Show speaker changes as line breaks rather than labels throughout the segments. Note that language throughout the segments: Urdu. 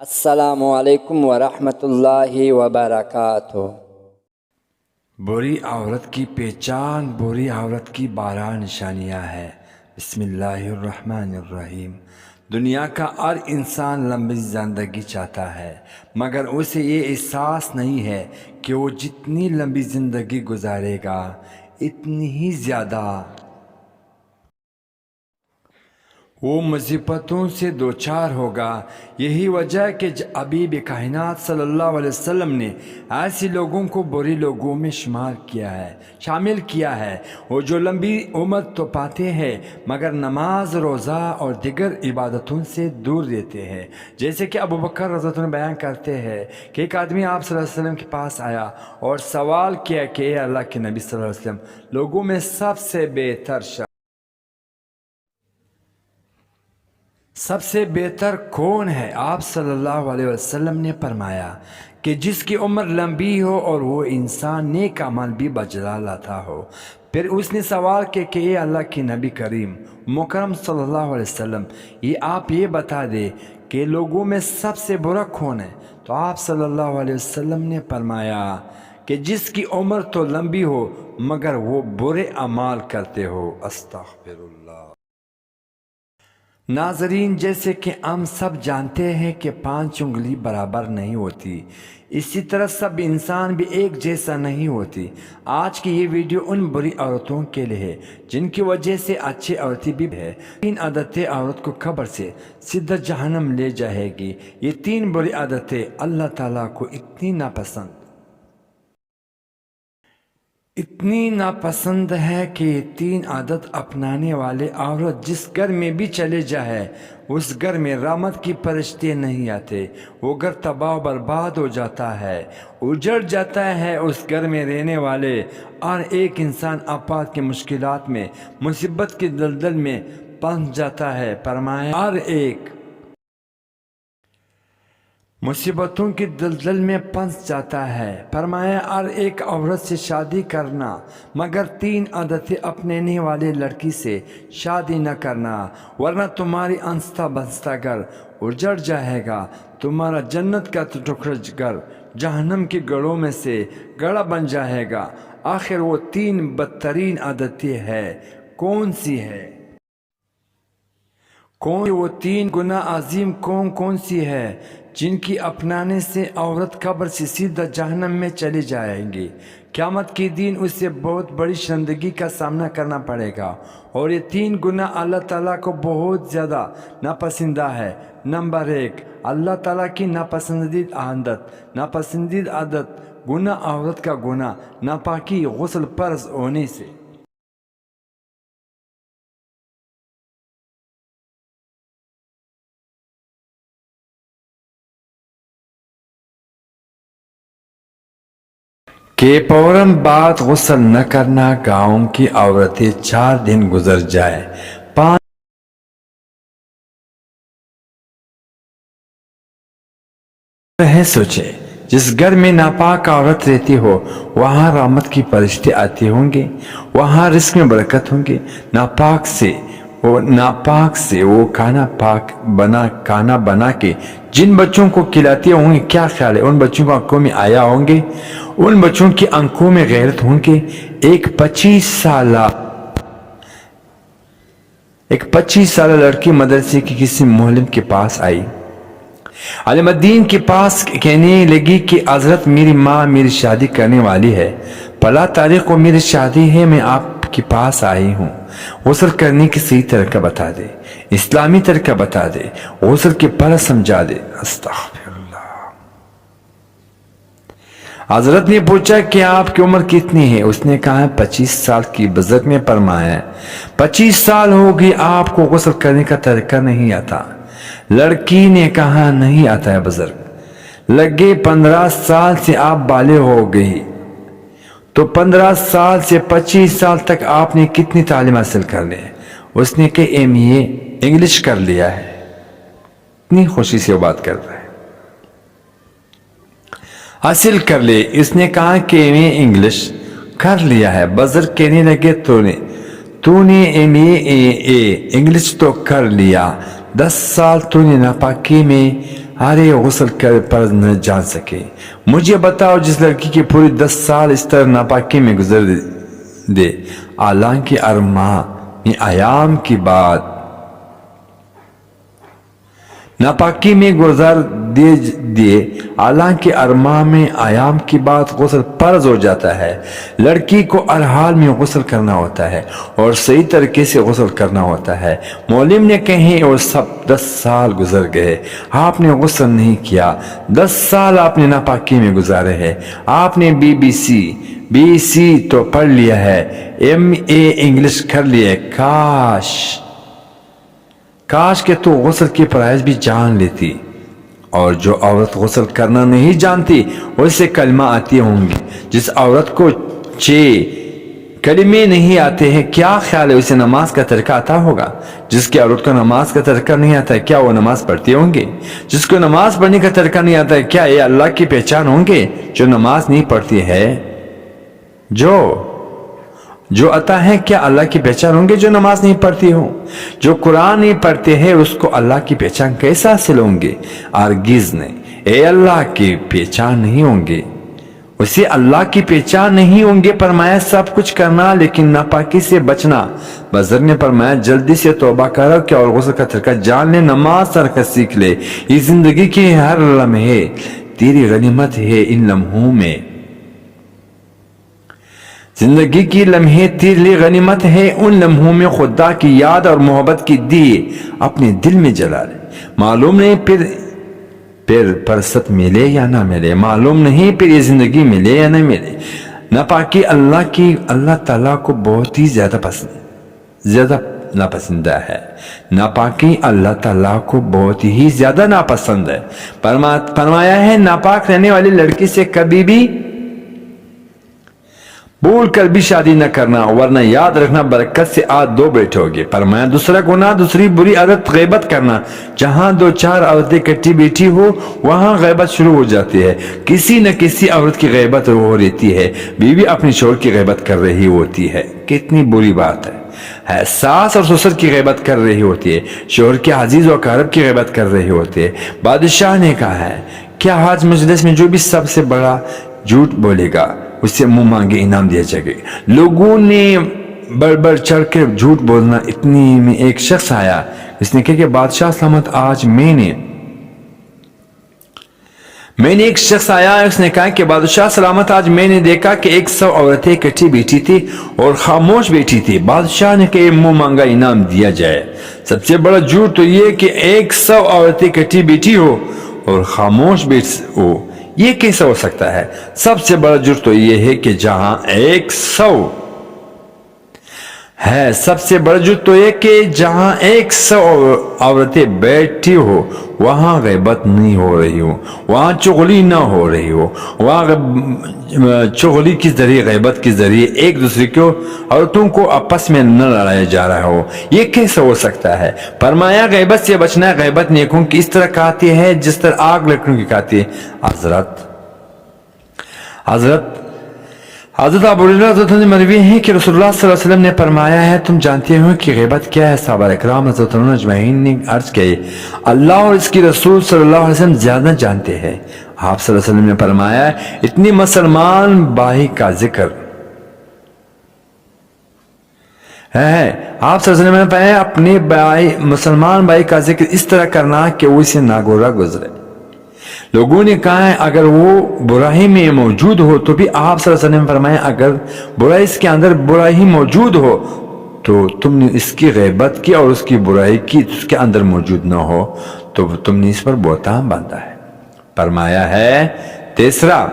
السلام علیکم ورحمۃ اللہ وبرکاتہ۔
بری عورت کی پہچان، بری عورت کی 12 نشانیاں ہیں۔ بسم اللہ الرحمن الرحیم۔ دنیا کا ہر انسان لمبی زندگی چاہتا ہے، مگر اسے یہ احساس نہیں ہے کہ وہ جتنی لمبی زندگی گزارے گا اتنی ہی زیادہ وہ مصیبتوں سے دوچار ہوگا۔ یہی وجہ ہے کہ حبیب کائنات صلی اللہ علیہ وسلم نے ایسے لوگوں کو برے لوگوں میں شامل کیا ہے، وہ جو لمبی عمر تو پاتے ہیں مگر نماز، روزہ اور دیگر عبادتوں سے دور رہتے ہیں۔ جیسے کہ ابو بکر رضی اللہ عنہ بیان کرتے ہیں کہ ایک آدمی آپ صلی اللہ علیہ وسلم کے پاس آیا اور سوال کیا کہ اے اللہ کے نبی صلی اللہ علیہ وسلم، لوگوں میں سب سے بہتر کون ہے؟ آپ صلی اللہ علیہ وسلم نے فرمایا کہ جس کی عمر لمبی ہو اور وہ انسان نیک عمل بھی بجا لاتا ہو۔ پھر اس نے سوال کیا کہ اے اللہ کے نبی کریم مکرم صلی اللہ علیہ وسلم، آپ یہ بتا دے کہ لوگوں میں سب سے برا کون ہے؟ تو آپ صلی اللہ علیہ وسلم نے فرمایا کہ جس کی عمر تو لمبی ہو مگر وہ برے اعمال کرتے ہو۔ استغفر اللہ۔ ناظرین، جیسے کہ ہم سب جانتے ہیں کہ 5 انگلی برابر نہیں ہوتی، اسی طرح سب انسان بھی ایک جیسا نہیں ہوتی۔ آج کی یہ ویڈیو ان بری عورتوں کے لیے ہے جن کی وجہ سے اچھی عورتیں بھی ہے۔ 3 عادتیں عورت کو قبر سے سیدھا جہنم لے جائے گی۔ یہ 3 بری عادتیں اللہ تعالیٰ کو اتنی ناپسند ہے کہ یہ 3 عادت اپنانے والے عورت جس گھر میں بھی چلے جائے اس گھر میں رحمت کی فرشتے نہیں آتے، وہ گھر تباہ و برباد ہو جاتا ہے، اجڑ جاتا ہے۔ اس گھر میں رہنے والے ہر ایک انسان آفات کی مشکلات میں، مصیبت کے دلدل میں پھنس جاتا ہے۔ فرمایا مصیبتوں کی دلدل میں پھنس جاتا ہے۔ فرمایا ہر ایک عورت سے شادی کرنا مگر 3 عادتیں اپنانے والے لڑکی سے شادی نہ کرنا، ورنہ تمہاری انستا بنستا گھر اجڑ جائے گا، تمہارا جنت کا ٹکڑا گھر جہنم کے گڑھوں میں سے گڑھا بن جائے گا۔ آخر وہ 3 بدترین عادتیں ہیں، کون سی ہے؟ وہ 3 گناہ عظیم کون سی ہے جن کی اپنانے سے عورت قبر سے سیدھا جہنم میں چلی جائے گی؟ قیامت کے دن اسے بہت بڑی شرمندگی کا سامنا کرنا پڑے گا، اور یہ 3 گناہ اللہ تعالیٰ کو بہت زیادہ ناپسندہ ہے۔ نمبر 1، اللہ تعالیٰ کی ناپسندیدہ عادت گناہ عورت کا گناہ ناپاکی غسل فرض ہونے سے۔ کہ فوراً بعد غسل نہ کرنا، گاؤں کی عورتیں 4 دن گزر جائے، 5 سوچے جس گھر میں ناپاک عورت رہتی ہو وہاں رحمت کی فرشتے آتے ہوں گے، وہاں رزق میں برکت ہوں گے۔ ناپاک سے وہ کھانا بنا کے جن بچوں کو کھلاتے ہوں گے، کیا خیال ہے ان بچوں کو آنکھوں میں آیا ہوں گے، ان بچوں کی آنکھوں میں غیرت ہوں گے۔ ایک 25 سالہ لڑکی مدرسے کی کسی معلم کے پاس آئی، عالم الدین کے پاس کہنے لگی کہ حضرت میری ماں میری شادی کرنے والی ہے، فلاں تاریخ کو میری شادی ہے، میں آپ کے پاس آئی ہوں، غسل کرنے کی صحیح طریقہ بتا دے، اسلامی طریقہ بتا دے، غسل کے فرض سمجھا دے۔ استغفر اللہ۔ حضرت نے پوچھا کہ آپ کی عمر کتنی ہے؟ اس نے کہا 25 سال کی۔ بزرگ نے فرمایا 25 سال ہو گئی آپ کو غسل کرنے کا طریقہ نہیں آتا؟ لڑکی نے کہا نہیں آتا ہے بزرگ۔ لگے 15 سال سے آپ بالغ ہو گئی، تو 15 سال سے 25 سال تک آپ نے کتنی تعلیم حاصل کر لی؟ اس نے کہ MA انگلش کر لیا ہے۔ اتنی خوشی سے وہ بات کر رہا ہے، حاصل کر لے۔ اس نے کہا کہ MA انگلش کر لیا ہے۔ بزرگ کہنے لگے تو نے MA انگلش تو کر لیا، 10 سال تو نے ناپاکی میں ارے غسل کر پر نہ جان سکے، مجھے بتاؤ جس لڑکی کی پوری 10 سال اس طرح ناپاکی میں گزر دے، حالانکہ ایام کی بات ناپاکی میں گزر دیے، حالانکہ ارما میں ایام کی بات غسل فرض ہو جاتا ہے۔ لڑکی کو ہر حال میں غسل کرنا ہوتا ہے اور صحیح طریقے سے غسل کرنا ہوتا ہے۔ مولم نے کہیں اور سب 10 سال گزر گئے، آپ نے غسل نہیں کیا، 10 سال آپ نے ناپاکی میں گزارے ہیں۔ آپ نے بی سی تو پڑھ لیا ہے، MA انگلش کر لیا ہے، کاش کہ تو غسل کی فرائض بھی جان لیتی۔ اور جو عورت غسل کرنا نہیں جانتی اسے کلمہ آتی ہوں گی۔ جس عورت کو 6 کلمے نہیں آتے ہیں، کیا خیال ہے اسے نماز کا طریقہ آتا ہوگا؟ جس کی عورت کو نماز کا طریقہ نہیں آتا ہے، کیا وہ نماز پڑھتی ہوں گے؟ جس کو نماز پڑھنے کا طریقہ نہیں آتا ہے، کیا یہ اللہ کی پہچان ہوں گے؟ جو نماز نہیں پڑھتی ہے، جو عطا ہے، کیا اللہ کی پہچان ہوں گے؟ جو نماز نہیں پڑھتی ہوں، جو قرآن نہیں پڑھتے ہیں، اس کو اللہ کی پہچان کیسا حاصل ہوں گے؟ ہرگز نہیں، اے اللہ کی پہچان نہیں ہوں گے، اسے اللہ کی پہچان نہیں ہوں گے۔ فرمایا سب کچھ کرنا لیکن ناپاکی سے بچنا۔ بزرگ نے فرمایا جلدی سے توبہ کرو کہ اور غسل کا طریقہ جان لے، نماز طریقہ سیکھ لے۔ یہ زندگی کے ہر لمحے تیری غنیمت ہے، ان لمحوں میں زندگی کی لمحے تیرے لیے غنیمت ہے، ان لمحوں میں خدا کی یاد اور محبت کی دیے اپنے دل میں جلا لے۔ معلوم نہیں پھر فرصت ملے یا نہ ملے، معلوم نہیں پھر یہ زندگی ملے یا نہ ملے۔ ناپاکی اللہ تعالیٰ کو بہت ہی زیادہ ناپسندہ ہے۔ ناپاکی اللہ تعالیٰ کو بہت ہی زیادہ ناپسند ہے۔ فرمایا ہے ناپاک رہنے والی لڑکی سے کبھی بھی بھول کر بھی شادی نہ کرنا، ورنہ یاد رکھنا برکت سے آج 2 بیٹھو گے۔ فرمایا دوسرا گناہ، دوسری بری عادت غیبت کرنا۔ جہاں 2-4 عورتیں کٹھی بیٹھی ہو وہاں غیبت شروع ہو جاتی ہے، کسی نہ کسی عورت کی غیبت ہو رہتی ہے۔ بیوی اپنی شوہر کی غیبت کر رہی ہوتی ہے، کتنی بری بات ہے۔ ساس اور سسر کی غیبت کر رہی ہوتی ہے، شوہر کے عزیز و اقارب کی غیبت کر رہی ہوتی ہے۔ بادشاہ نے کہا ہے کیا آج مجلس میں جو بھی سب سے بڑا جھوٹ بولے گا اسے منہ مانگے انعام دیا جائے گا۔ لوگوں نے بڑھ چڑھ کے جھوٹ بولنا، اتنی میں ایک شخص آیا، اس نے کہا کہ بادشاہ سلامت آج میں نے ایک شخص آیا، اس نے کہا کہ بادشاہ سلامت آج میں نے دیکھا کہ 100 عورتیں اکٹھی بیٹھی تھی اور خاموش بیٹھی تھی۔ بادشاہ نے کہا منہ مانگا انعام دیا جائے۔ سب سے بڑا جھوٹ تو یہ کہ 100 عورتیں اکٹھی بیٹھی ہو اور خاموش بیٹھ ہو، یہ کیسا ہو سکتا ہے؟ سب سے بڑا جرم تو یہ ہے کہ جہاں 100 ہے، سب سے بڑا جرم تو یہ کہ جہاں 100 عورتیں بیٹھی ہو وہاں غیبت نہیں ہو رہی ہو، وہاں چغلی نہ ہو رہی ہو، وہاں چغلی کے ذریعے، غیبت کے ذریعے ایک دوسرے کو، عورتوں کو آپس میں نہ لڑایا جا رہا ہو، یہ کیسے ہو سکتا ہے؟ فرمایا غیبت سے بچنا، غیبت نیکوں کی اس طرح کھاتی ہے جس طرح آگ لکڑیوں کی کھاتی ہے۔ حضرت ابو ہریرہ رضی اللہ عنہ مروی ہے کہ رسول اللہ صلی اللہ علیہ وسلم نے فرمایا ہے تم جانتے ہو کہ غیبت کیا ہے؟ صحابہ اکرام رضی اللہ عنہ اجمعین نے عرض کی اللہ اور اس کی رسول صلی اللہ علیہ وسلم زیادہ جانتے ہیں۔ آپ صلی اللہ علیہ وسلم نے فرمایا اتنی مسلمان بھائی کا ذکر ہے، آپ صلی اللہ علیہ وسلم نے فرمایا اپنے مسلمان بھائی کا ذکر اس طرح کرنا کہ وہ اسے ناگورا گزرے۔ لوگوں نے کہا ہے اگر وہ برائی میں موجود ہو تو بھی آپ صلی اللہ علیہ وسلم نے فرمایا اگر برائی اس کے اندر برائی موجود ہو تو تم نے اس کی غیبت کی اور اس کی برائی کی اس کے اندر موجود نہ ہو تو تم نے اس پر بہتان باندھا ہے۔ فرمایا ہے تیسرا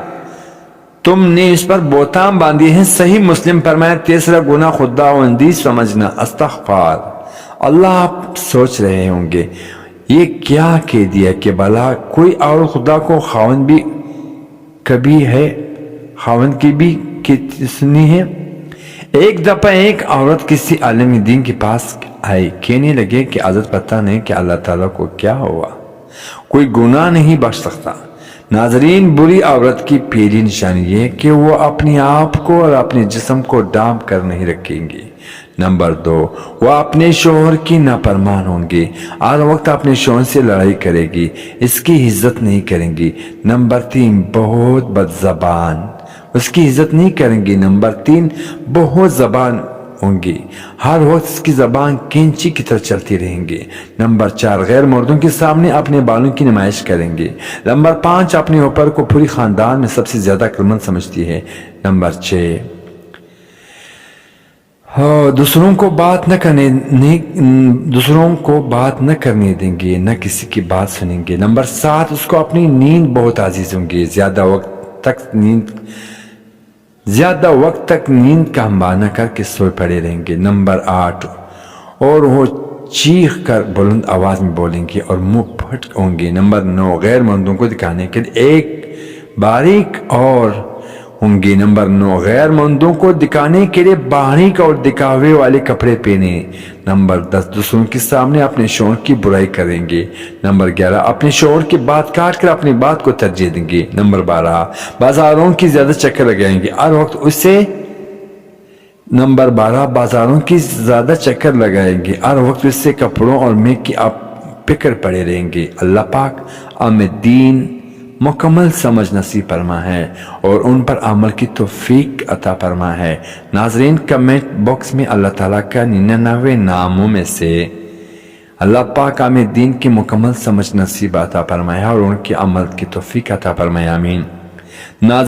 تم نے اس پر بہتان باندھی ہے۔ صحیح مسلم فرمایا تیسرا گناہ خداوندی سمجھنا، استغفار۔ اللہ آپ سوچ رہے ہوں گے یہ کیا کہہ دیا کہ بھلا کوئی اور خدا کو خاوند بھی کبھی ہے، خاوند کی بھی کتنی ہے؟ ایک دفعہ ایک عورت کسی عالم دین کے پاس آئی، کہنے لگے کہ حضرت پتہ نہیں کہ اللہ تعالیٰ کو کیا ہوا، کوئی گناہ نہیں بخش سکتا۔ ناظرین بری عورت کی پہلی نشانی یہ کہ وہ اپنے آپ کو اور اپنے جسم کو ڈانپ کر نہیں رکھیں گی، نمبر 2، وہ اپنے شوہر کی نافرمان ہوں گی، ہر وقت اپنے شوہر سے لڑائی کرے گی، اس کی عزت نہیں کریں گی۔ نمبر 3، بہت بد زبان، اس کی عزت نہیں کریں گی۔ نمبر 3، بہت زبان ہوں گی، ہر وقت اس کی زبان کینچی کی طرح چلتی رہیں گی۔ نمبر 4، غیر مردوں کے سامنے اپنے بالوں کی نمائش کریں گی۔ نمبر 5، اپنے اوپر کو پوری خاندان میں سب سے زیادہ عقلمند سمجھتی ہے۔ نمبر 6، دوسروں کو بات نہ کرنے دیں گے، نہ کسی کی بات سنیں گے۔ نمبر 7، اس کو اپنی نیند بہت عزیز ہوں گی، زیادہ وقت تک نیند کا ہمبانہ کر کے سوئے پڑے رہیں گے۔ نمبر 8، اور وہ چیخ کر بلند آواز میں بولیں گے اور منہ پھٹ ہوں گے۔ نمبر 9، غیر مردوں کو دکھانے کے لیے ایک باریک اور ہوں گی۔ نمبر 9، غیر مردوں کو دکھانے کے لیے باریک اور دکھاوے والے کپڑے پہنے۔ نمبر 10، دوسروں کے سامنے اپنے شوہر کی برائی کریں گے۔ نمبر 11، اپنے شوہر کی بات کاٹ کر اپنی بات کو ترجیح دیں گے۔ نمبر 12، بازاروں کی زیادہ چکر لگائیں گے، ہر وقت اسے کپڑوں اور میک کی فکر پڑے رہیں گے۔ اللہ پاک ہمیں دین مکمل سمجھ نصیب فرما ہے اور ان پر عمل کی توفیق عطا فرما ہے۔ ناظرین، کمنٹ باکس میں اللہ تعالیٰ کا 99 ناموں میں سے اللہ پاک ہمیں دین کی مکمل سمجھ نصیب عطا فرمائے اور ان کے عمل کی توفیق عطا فرمائے، آمین۔